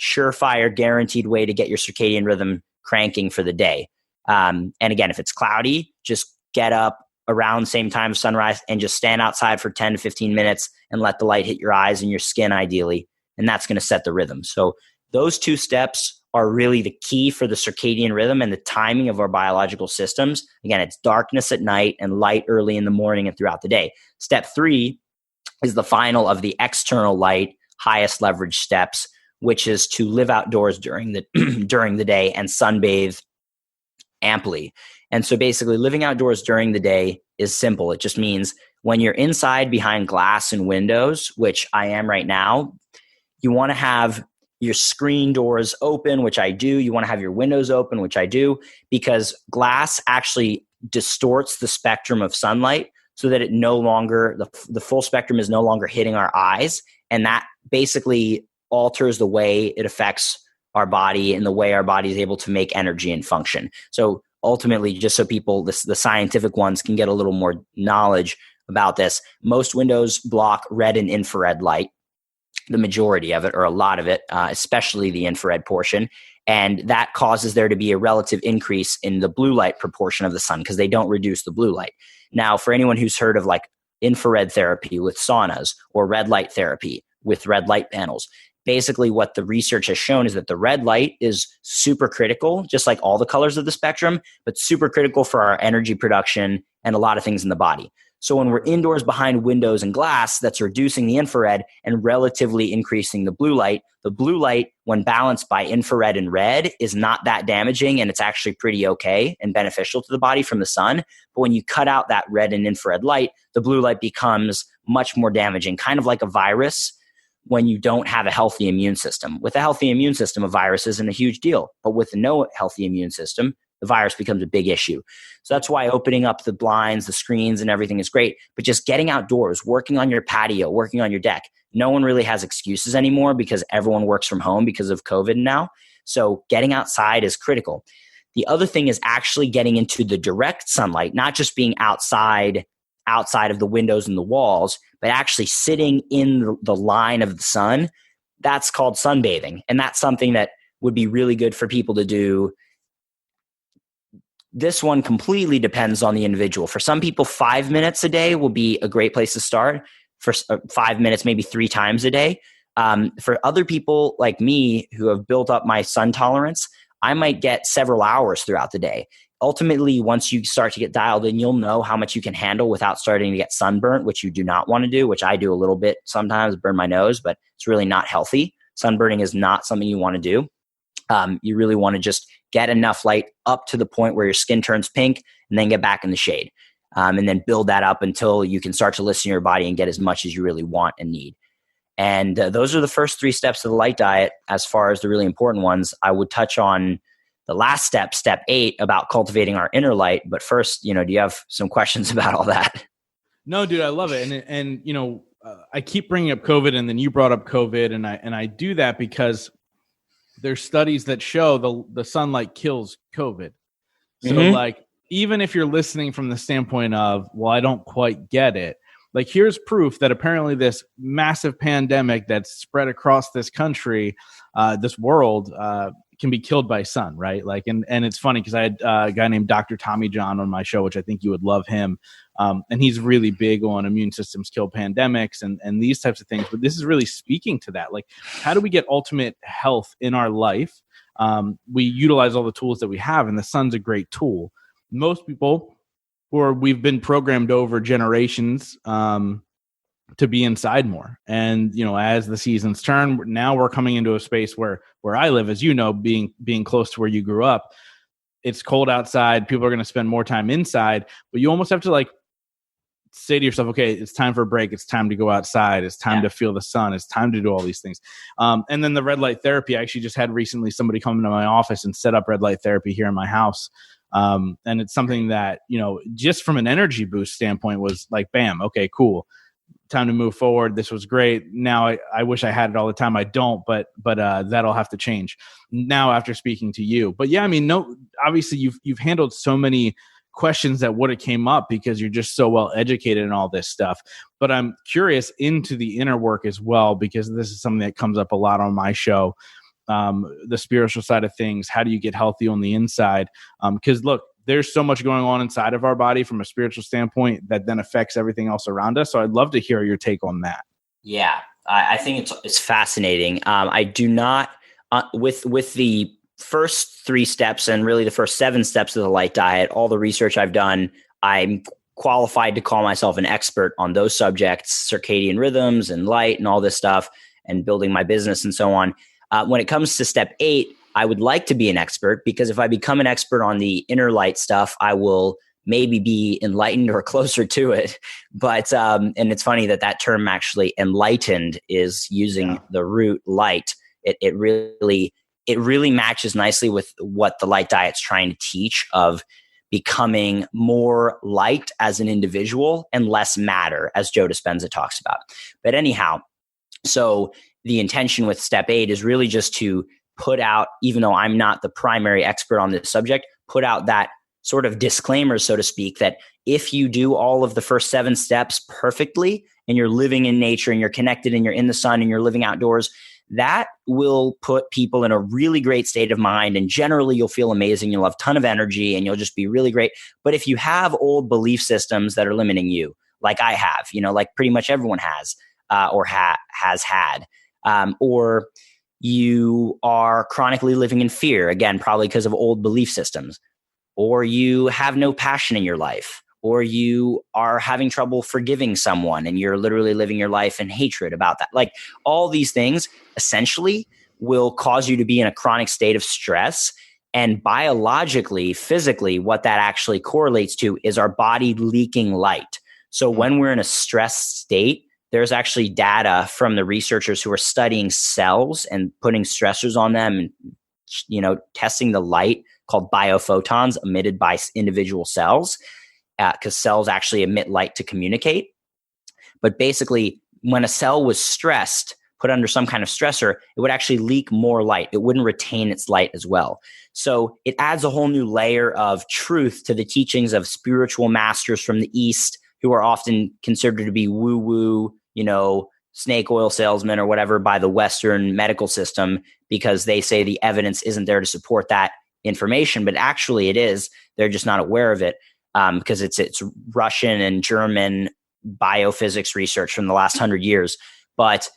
surefire, guaranteed way to get your circadian rhythm cranking for the day. And again, if it's cloudy, just get up around the same time as sunrise and just stand outside for 10 to 15 minutes and let the light hit your eyes and your skin ideally. And that's going to set the rhythm. So those 2 steps are really the key for the circadian rhythm and the timing of our biological systems. Again, it's darkness at night and light early in the morning and throughout the day. Step 3 is the final of the external light, highest leverage steps, which is to live outdoors during the day and sunbathe amply. And so basically living outdoors during the day is simple. It just means when you're inside behind glass and windows, which I am right now, you want to have your screen doors open, which I do. You want to have your windows open, which I do, because glass actually distorts the spectrum of sunlight so that it no longer, the full spectrum is no longer hitting our eyes. And that basically alters the way it affects our body and the way our body is able to make energy and function. So ultimately, just so people, the scientific ones can get a little more knowledge about this, most windows block red and infrared light, the majority of it or a lot of it, especially the infrared portion. And that causes there to be a relative increase in the blue light proportion of the sun because they don't reduce the blue light. Now, for anyone who's heard of like infrared therapy with saunas or red light therapy with red light panels, basically what the research has shown is that the red light is super critical, just like all the colors of the spectrum, but super critical for our energy production and a lot of things in the body. So when we're indoors behind windows and glass, that's reducing the infrared and relatively increasing the blue light. The blue light, when balanced by infrared and red, is not that damaging, and it's actually pretty okay and beneficial to the body from the sun. But when you cut out that red and infrared light, the blue light becomes much more damaging, kind of like a virus when you don't have a healthy immune system. With a healthy immune system, a virus isn't a huge deal. But with no healthy immune system, the virus becomes a big issue. So that's why opening up the blinds, the screens, and everything is great. But just getting outdoors, working on your patio, working on your deck. No one really has excuses anymore because everyone works from home because of COVID now. So getting outside is critical. The other thing is actually getting into the direct sunlight, not just being outside of the windows and the walls, but actually sitting in the line of the sun. That's called sunbathing. And that's something that would be really good for people to do. This one completely depends on the individual. For some people, 5 minutes a day will be a great place to start. For 5 minutes, maybe 3 times a day. For other people like me who have built up my sun tolerance, I might get several hours throughout the day. Ultimately, once you start to get dialed in, you'll know how much you can handle without starting to get sunburnt, which you do not want to do, which I do a little bit sometimes, burn my nose, but it's really not healthy. Sunburning is not something you want to do. You really want to just get enough light up to the point where your skin turns pink and then get back in the shade. And then build that up until you can start to listen to your body and get as much as you really want and need. And those are the first 3 steps of the light diet. As far as the really important ones, I would touch on the last step, step 8, about cultivating our inner light. But first, do you have some questions about all that? No, dude, I love it. And I keep bringing up COVID, and then you brought up COVID, and I do that because there's studies that show the sunlight kills COVID. So even if you're listening from the standpoint of, well, I don't quite get it, like here's proof that apparently this massive pandemic that's spread across this country, this world, can be killed by sun, right? Like, and it's funny because I had a guy named Dr. Tommy John on my show, which I think you would love him. And he's really big on immune systems kill pandemics and these types of things. But this is really speaking to that. Like, how do we get ultimate health in our life? We utilize all the tools that we have, and the sun's a great tool. Most people, or we've been programmed over generations, to be inside more. And, you know, as the seasons turn, now we're coming into a space where I live, as you know, being close to where you grew up, it's cold outside. People are going to spend more time inside, but you almost have to like say to yourself, okay, it's time for a break. It's time to go outside. It's time to feel the sun. It's time to do all these things. And then the red light therapy, I actually just had recently somebody come into my office and set up red light therapy here in my house. And it's something that, you know, just from an energy boost standpoint was like, bam, okay, cool. Time to move forward. This was great. Now I wish I had it all the time. I don't, but that'll have to change now after speaking to you. But yeah, I mean, no, obviously you've handled so many questions that would have came up because you're just so well educated in all this stuff. But I'm curious into the inner work as well, because this is something that comes up a lot on my show. The spiritual side of things. How do you get healthy on the inside? Because look, there's so much going on inside of our body from a spiritual standpoint that then affects everything else around us. So I'd love to hear your take on that. Yeah, I think it's fascinating. I do not, with the first 3 steps and really the first 7 steps of the light diet, all the research I've done, I'm qualified to call myself an expert on those subjects, circadian rhythms and light and all this stuff, and building my business and so on. When it comes to step 8, I would like to be an expert, because if I become an expert on the inner light stuff, I will maybe be enlightened or closer to it. But, and it's funny that term actually enlightened is using the root light. It really matches nicely with what the light diet's trying to teach, of becoming more light as an individual and less matter, as Joe Dispenza talks about. But anyhow, so the intention with step 8 is really just to put out, even though I'm not the primary expert on this subject, put out that sort of disclaimer, so to speak, that if you do all of the first 7 steps perfectly and you're living in nature and you're connected and you're in the sun and you're living outdoors, that will put people in a really great state of mind. And generally you'll feel amazing. You'll have a ton of energy and you'll just be really great. But if you have old belief systems that are limiting you, like I have, you know, like pretty much everyone has, or has had, or you are chronically living in fear, again, probably because of old belief systems, or you have no passion in your life, or you are having trouble forgiving someone and you're literally living your life in hatred about that. Like, all these things essentially will cause you to be in a chronic state of stress. And biologically, physically, what that actually correlates to is our body leaking light. So when we're in a stressed state, there's actually data from the researchers who are studying cells and putting stressors on them and, you know, testing the light called biophotons emitted by individual cells, because cells actually emit light to communicate. But basically, when a cell was stressed, put under some kind of stressor, it would actually leak more light. It wouldn't retain its light as well. So it adds a whole new layer of truth to the teachings of spiritual masters from the East, who are often considered to be woo-woo, you know, snake oil salesmen or whatever by the Western medical system, because they say the evidence isn't there to support that information, but actually it is. They're just not aware of it, because it's Russian and German biophysics research from the last 100 years. But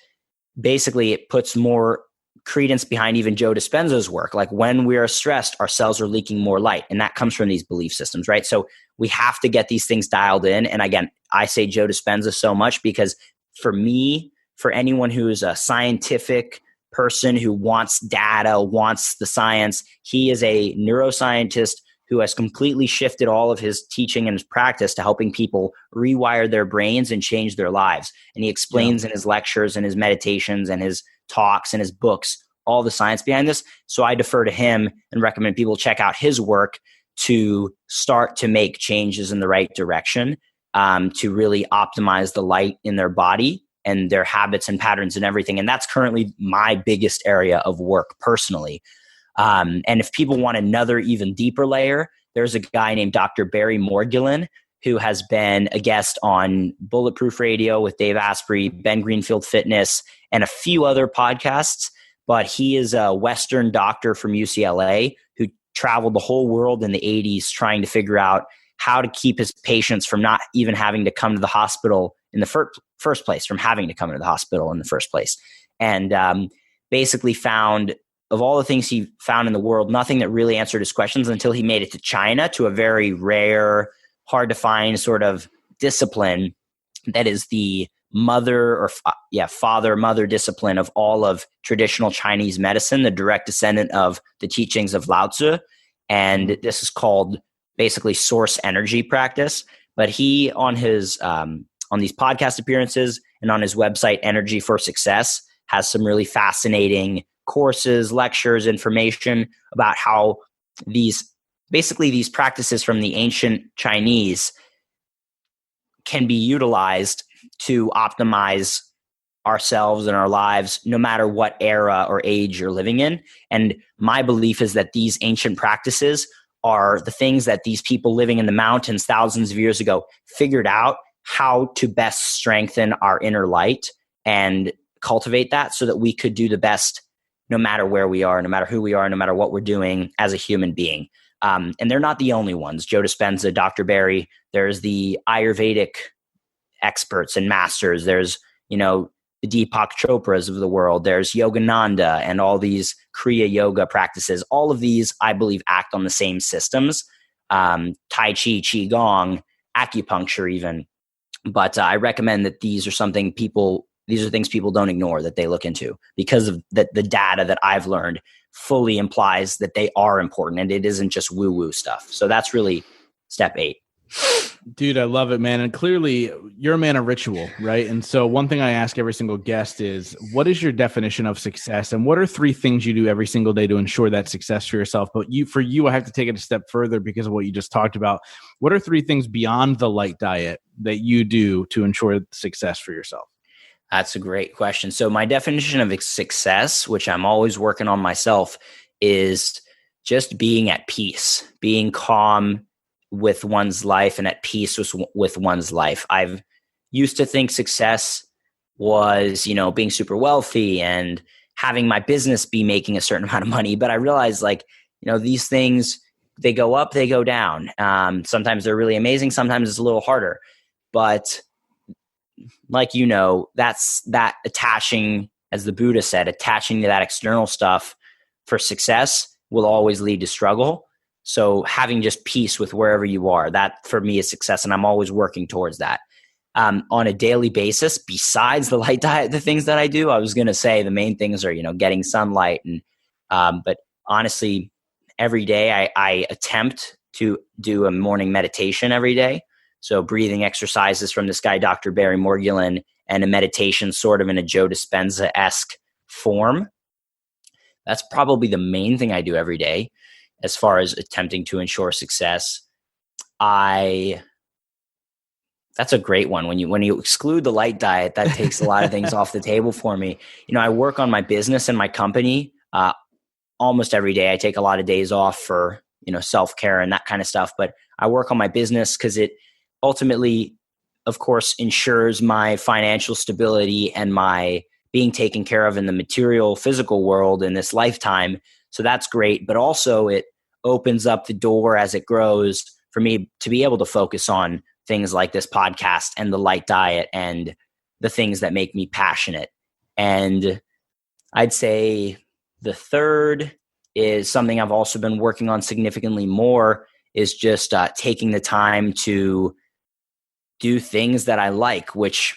basically it puts more credence behind even Joe Dispenza's work. Like, when we are stressed, our cells are leaking more light, and that comes from these belief systems, right? So we have to get these things dialed in. And again, I say Joe Dispenza so much because for me, for anyone who is a scientific person who wants data, wants the science, he is a neuroscientist who has completely shifted all of his teaching and his practice to helping people rewire their brains and change their lives. And he explains in his lectures and his meditations and his talks and his books all the science behind this. So I defer to him and recommend people check out his work to start to make changes in the right direction, to really optimize the light in their body and their habits and patterns and everything. And that's currently my biggest area of work personally. And if people want another even deeper layer, there's a guy named Dr. Barry Morgulin, who has been a guest on Bulletproof Radio with Dave Asprey, Ben Greenfield Fitness, and a few other podcasts. But he is a Western doctor from UCLA who traveled the whole world in the 80s trying to figure out how to keep his patients from not even having to come to the hospital in the first place, from having to come to the hospital in the first place. And basically found, of all the things he found in the world, nothing that really answered his questions until he made it to China, to a very rare, hard to find sort of discipline that is the father-mother discipline of all of traditional Chinese medicine, the direct descendant of the teachings of Lao Tzu. And this is called basically source energy practice. But he, on his on these podcast appearances and on his website, Energy for Success, has some really fascinating courses, lectures, information about how these practices from the ancient Chinese can be utilized to optimize ourselves and our lives, no matter what era or age you're living in. And my belief is that these ancient practices are the things that these people living in the mountains thousands of years ago figured out how to best strengthen our inner light and cultivate that so that we could do the best no matter where we are, no matter who we are, no matter what we're doing as a human being. And they're not the only ones. Joe Dispenza, Dr. Barry, there's the Ayurvedic experts and masters. There's, the Deepak Chopras of the world. There's Yogananda and all these Kriya yoga practices. All of these, I believe, act on the same systems. Tai Chi, Qigong, acupuncture even. But I recommend that these are things people don't ignore, that they look into, because of the data that I've learned fully implies that they are important and it isn't just woo-woo stuff. So that's really step 8. Dude, I love it, man. And clearly you're a man of ritual, right? And so one thing I ask every single guest is, what is your definition of success? And what are 3 things you do every single day to ensure that success for yourself? But for you, I have to take it a step further because of what you just talked about. What are 3 things beyond the light diet that you do to ensure success for yourself? That's a great question. So my definition of success, which I'm always working on myself, is just being at peace, being calm with one's life and at peace with one's life. I've used to think success was, being super wealthy and having my business be making a certain amount of money. But I realized these things, they go up, they go down. Sometimes they're really amazing. Sometimes it's a little harder, but that's that attaching, as the Buddha said, attaching to that external stuff for success will always lead to struggle. So having just peace with wherever you are, that for me is success. And I'm always working towards that. On a daily basis, besides the light diet, the things that I do, I was going to say the main things are, getting sunlight. But honestly, every day I attempt to do a morning meditation every day. So breathing exercises from this guy, Dr. Barry Morgulin, and a meditation sort of in a Joe Dispenza-esque form. That's probably the main thing I do every day as far as attempting to ensure success. That's a great one. When you exclude the light diet, that takes a lot of things off the table for me. I work on my business and my company almost every day. I take a lot of days off for, self-care and that kind of stuff. But I work on my business because it ultimately, of course, ensures my financial stability and my being taken care of in the material, physical world in this lifetime. So that's great. But also it opens up the door as it grows for me to be able to focus on things like this podcast and the light diet and the things that make me passionate. And I'd say the third is something I've also been working on significantly more, is just taking the time to do things that I like, which,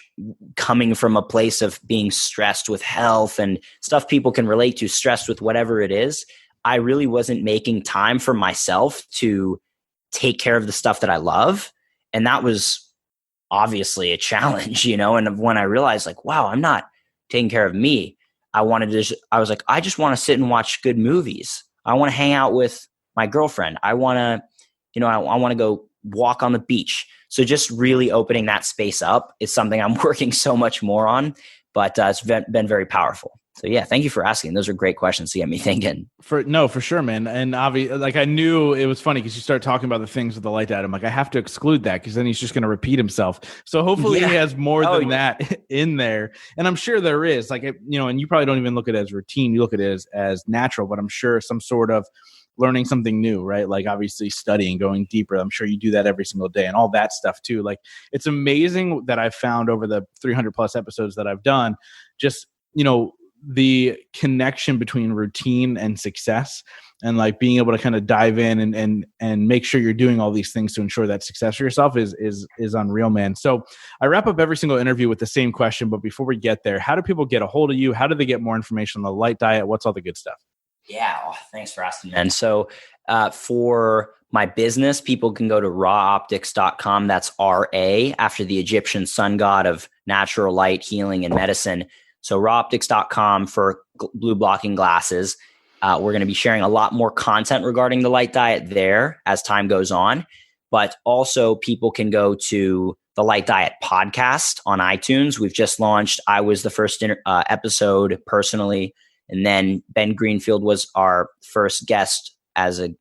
coming from a place of being stressed with health and stuff people can relate to, stressed with whatever it is, I really wasn't making time for myself to take care of the stuff that I love. And that was obviously a challenge, and when I realized wow, I'm not taking care of me, I was like, I just want to sit and watch good movies. I want to hang out with my girlfriend. I want to, I want to go walk on the beach. So just really opening that space up is something I'm working so much more on, but it's been very powerful. So yeah, thank you for asking. Those are great questions to get me thinking. For sure, man. And obviously, like, I knew it was funny because you start talking about the things with the light diet. I'm like, I have to exclude that because then he's just going to repeat himself. So hopefully he has more than that in there. And I'm sure there is, like, and you probably don't even look at it as routine. You look at it as natural, but I'm sure some sort of learning something new, right? Like obviously studying, going deeper. I'm sure you do that every single day and all that stuff too. Like, it's amazing that I've found over the 300 plus episodes that I've done, just, the connection between routine and success, and like being able to kind of dive in and make sure you're doing all these things to ensure that success for yourself is unreal, man. So I wrap up every single interview with the same question, but before we get there, how do people get a hold of you? How do they get more information on the light diet? What's all the good stuff? Yeah. Thanks for asking, man. So for my business, people can go to rawoptics.com. That's RA after the Egyptian sun god of natural light, healing, and medicine. So rawoptics.com for blue blocking glasses. We're going to be sharing a lot more content regarding the light diet there as time goes on. But also people can go to the Light Diet podcast on iTunes. We've just launched. I was the first episode personally. And then Ben Greenfield was our first guest as a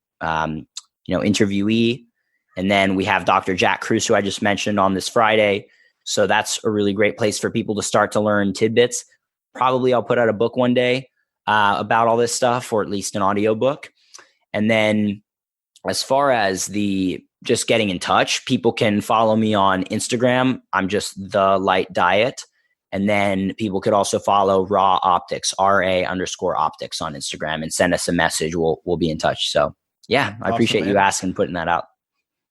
interviewee. And then we have Dr. Jack Cruz, who I just mentioned, on this Friday. So that's a really great place for people to start to learn tidbits. Probably I'll put out a book one day about all this stuff, or at least an audiobook. And then as far as the just getting in touch, people can follow me on Instagram. I'm just The Light Diet. And then people could also follow Raw Optics, RA_optics on Instagram, and send us a message. We'll be in touch. So yeah, I appreciate you asking, putting that out.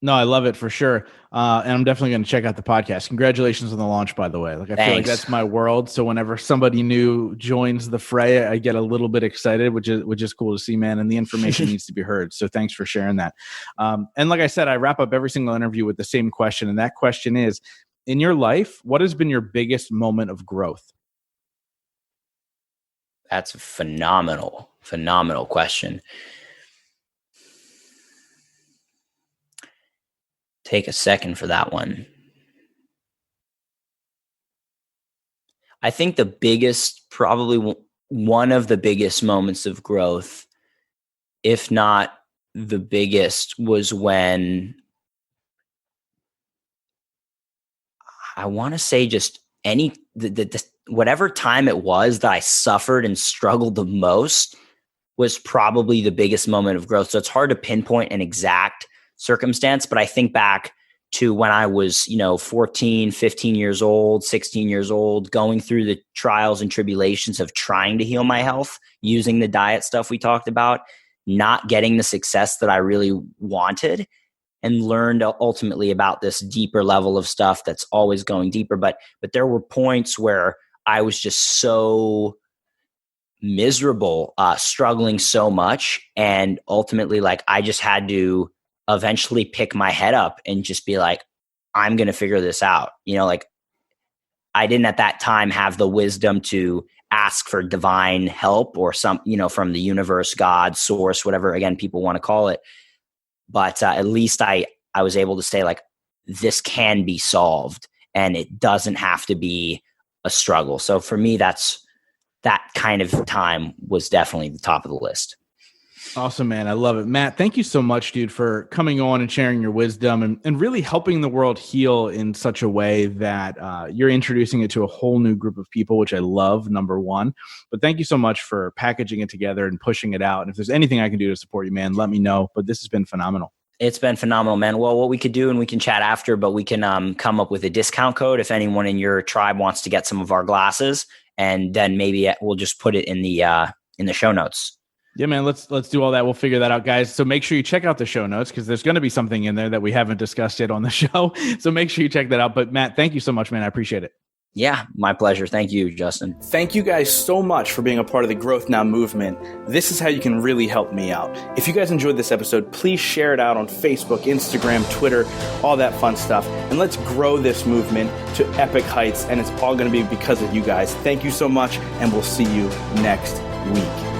No, I love it for sure. And I'm definitely going to check out the podcast. Congratulations on the launch, by the way. Like, I feel like that's my world. So whenever somebody new joins the fray, I get a little bit excited, which is cool to see, man. And the information needs to be heard. So thanks for sharing that. And like I said, I wrap up every single interview with the same question. And that question is, in your life, what has been your biggest moment of growth? That's a phenomenal question. Take a second for that one. I think probably one of the biggest moments of growth, if not the biggest, was when I want to say just whatever time it was that I suffered and struggled the most was probably the biggest moment of growth. So it's hard to pinpoint an exact circumstance, but I think back to when I was, 14, 15 years old, 16 years old, going through the trials and tribulations of trying to heal my health, using the diet stuff we talked about, not getting the success that I really wanted, and learned ultimately about this deeper level of stuff that's always going deeper. But there were points where I was just so miserable, struggling so much. And ultimately, like, I just had to eventually pick my head up and just be like, I'm going to figure this out. Like, I didn't at that time have the wisdom to ask for divine help or some, from the universe, God, source, whatever, again, people want to call it. But at least I was able to say, like, this can be solved and it doesn't have to be a struggle. So for me, that kind of time was definitely the top of the list. Awesome, man. I love it. Matt, thank you so much, dude, for coming on and sharing your wisdom and really helping the world heal in such a way that you're introducing it to a whole new group of people, which I love, number one. But thank you so much for packaging it together and pushing it out. And if there's anything I can do to support you, man, let me know. But this has been phenomenal. It's been phenomenal, man. Well, what we could do, and we can chat after, but we can come up with a discount code if anyone in your tribe wants to get some of our glasses, and then maybe we'll just put it in the show notes. Yeah, man, let's do all that. We'll figure that out, guys. So make sure you check out the show notes because there's going to be something in there that we haven't discussed yet on the show. So make sure you check that out. But Matt, thank you so much, man. I appreciate it. Yeah, my pleasure. Thank you, Justin. Thank you guys so much for being a part of the Growth Now movement. This is how you can really help me out. If you guys enjoyed this episode, please share it out on Facebook, Instagram, Twitter, all that fun stuff. And let's grow this movement to epic heights. And it's all going to be because of you guys. Thank you so much. And we'll see you next week.